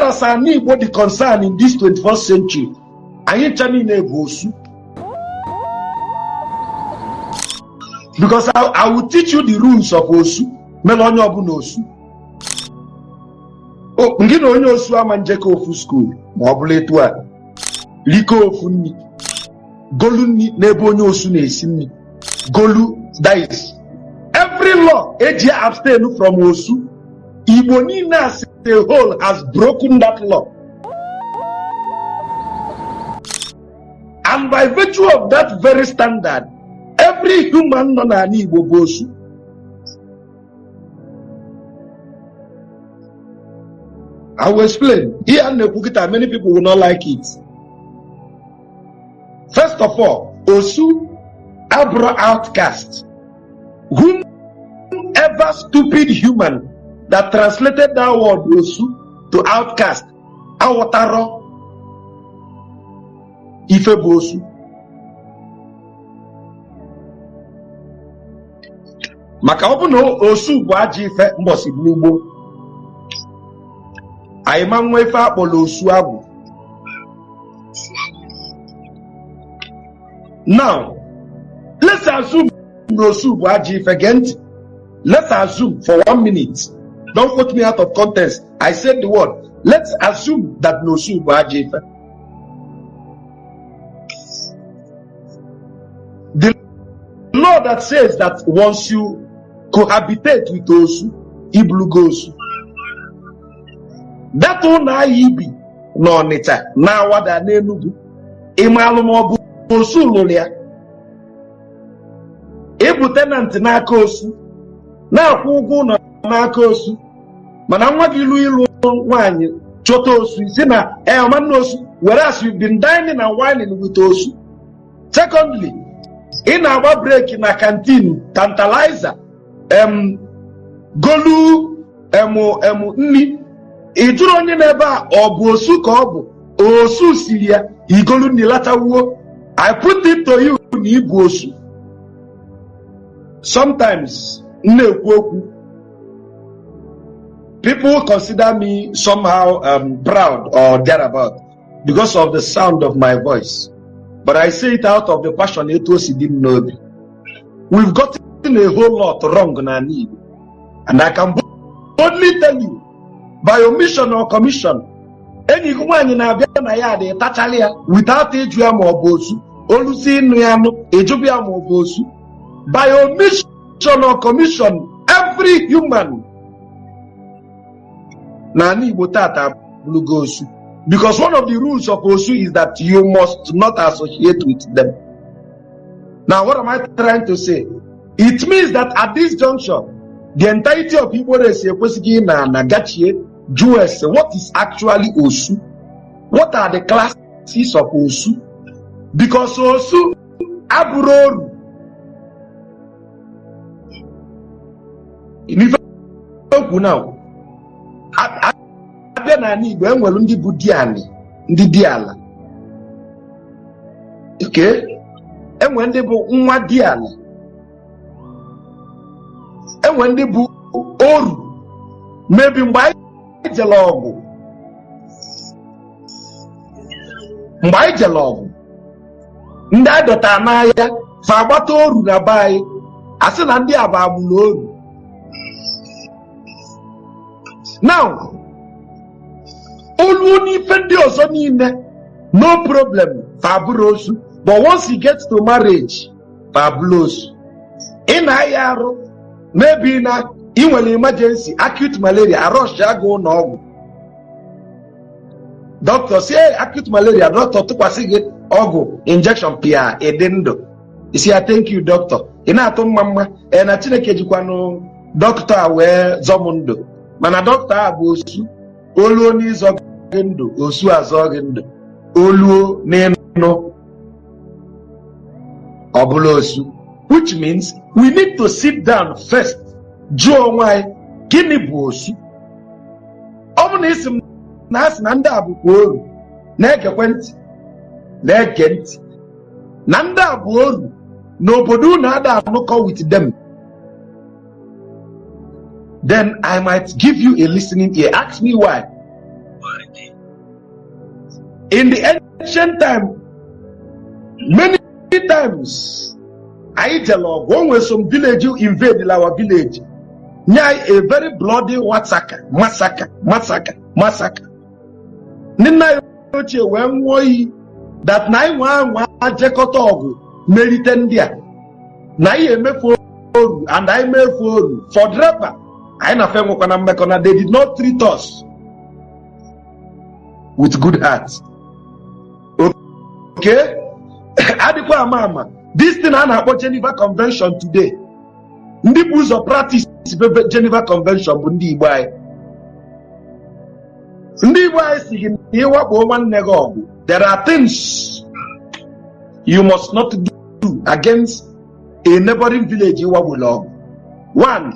far as our need what the concern in this 21st century, I ain't telling you because I will teach you the rules of Osu. Melonyo Obu Osu. Oh, ngino onye Osu amanjeko ofu school. Mwabule tuwa. Liko ofu ni. Golu ni nebo onye Osu na esimi. Golu dies. Every law eji abstain from Osu. Igbo niile as a whole has broken that law. And by virtue of that very standard, every human non Igbo Osu. I will explain. Here in the Bukita, many people will not like it. First of all, Osu, Abra outcast. Whomever stupid human that translated that word Osu to outcast, Awataro, Ife Osu. Maka obuno Osu bu aji ife mbosi n'ugbo. I man wefe akpolo Osu abu. Now, let's assume Osu bu aji ife gent. Let's assume for 1 minute. Don't put me out of context. I said the word. Let's assume that Osu bu aji ife. The law that says that once you cohabitate with Osu, Iblu goes. That one I be no nita. Now what I nenubu. Imalumo Osu lolia. Ebu tenant na Osu. Na kugu na Osu. Manamwa gilu wanyi choto Osu. Sina man Osu. Whereas you've been dining and whining with Osu. Secondly, in our break in a canteen, tantalizer. Golu nni ijuru onye neba obu Osu ka obu Osu siria igolu ni latawo. I put it to you ni ibu Osu. Sometimes people consider me somehow proud or thereabout because of the sound of my voice, but I say it out of the passion it was didn't know me. We've got a whole lot wrong na need, and I can boldly tell you by omission or commission any woman na abia na ya de tachalia without ejuam or Osu olusi nu ya no ejubiam or Osu. By omission or commission, every human na ni botata blugo Osu, because one of the rules of Osu is that you must not associate with them. Now what am I trying to say? It means that at this juncture, the entirety of people race na Nagachie, Jews, what is actually Osu? What are the classes of Osu? Because Osu, Aburoru, now, Abenani, when we're on the Budiani, the Diala. Okay? And when they go Diala. And when they bu oru, maybe mbai jalogu, nda dota anaya, fabato oru na bai, asina ndi ababu oru. Now, Oluni fendi osonine, no problem, fabulosu, but once he gets to marriage, fabulosu. In Ayaro, maybe now, in an emergency, acute malaria, I rush go no. Doctor say acute malaria, doctor to pass it, ogo, injection PR, edendo. You see, I thank you, doctor. In a tom mama, and a chineke doctor where zomundo. Man, a doctor Osu, Olu ni zogendo, Osu azogendo, Olu neno, Obulosu. Which means we need to sit down first. Joe why Guinea Osu. Omunism nas nanda abuoru. Negent. Nanda abuoru. Nobody nada no with them. Then I might give you a listening ear. Ask me why. In the ancient time, many times, I tell when some village you invade our village, a very bloody massacre. Nina when we that 911 Jekotogu Meritendia. Na ye me for and I me for driver. I na femo kana mekona. They did not treat us with good hearts. Okay? Adikwa mama. This thing I about Geneva Convention today. Ndi buzo practice Geneva Convention bu ndi Igbo ai. Ndi Igbo ai si iwa bo man nego. There are things you must not do against a neighboring village you will love. One,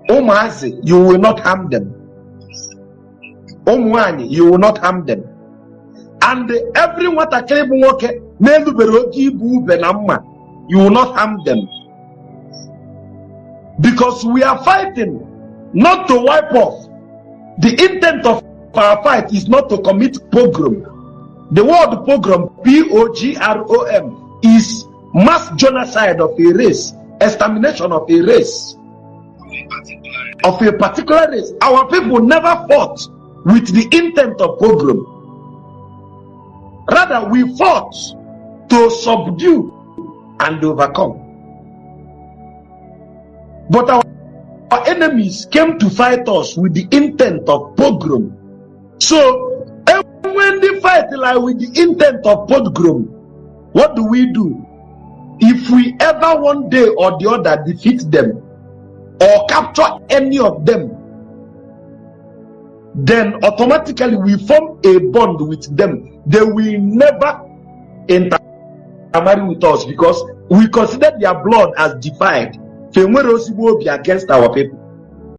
Maazi, you will not harm them. Omwani, you will not harm them. And everyone that came work, you will not harm them. Because we are fighting not to wipe off. The intent of our fight is not to commit pogrom. The word pogrom, P-O-G-R-O-M, is mass genocide of a race, extermination of a race, of a particular race. Our people never fought with the intent of pogrom. Rather, we fought to subdue and overcome. But our enemies came to fight us with the intent of pogrom. So, when they fight like with the intent of pogrom, what do? If we ever one day or the other defeat them or capture any of them, then automatically we form a bond with them. They will never intermarry with us because we consider their blood as defiled. Against our people.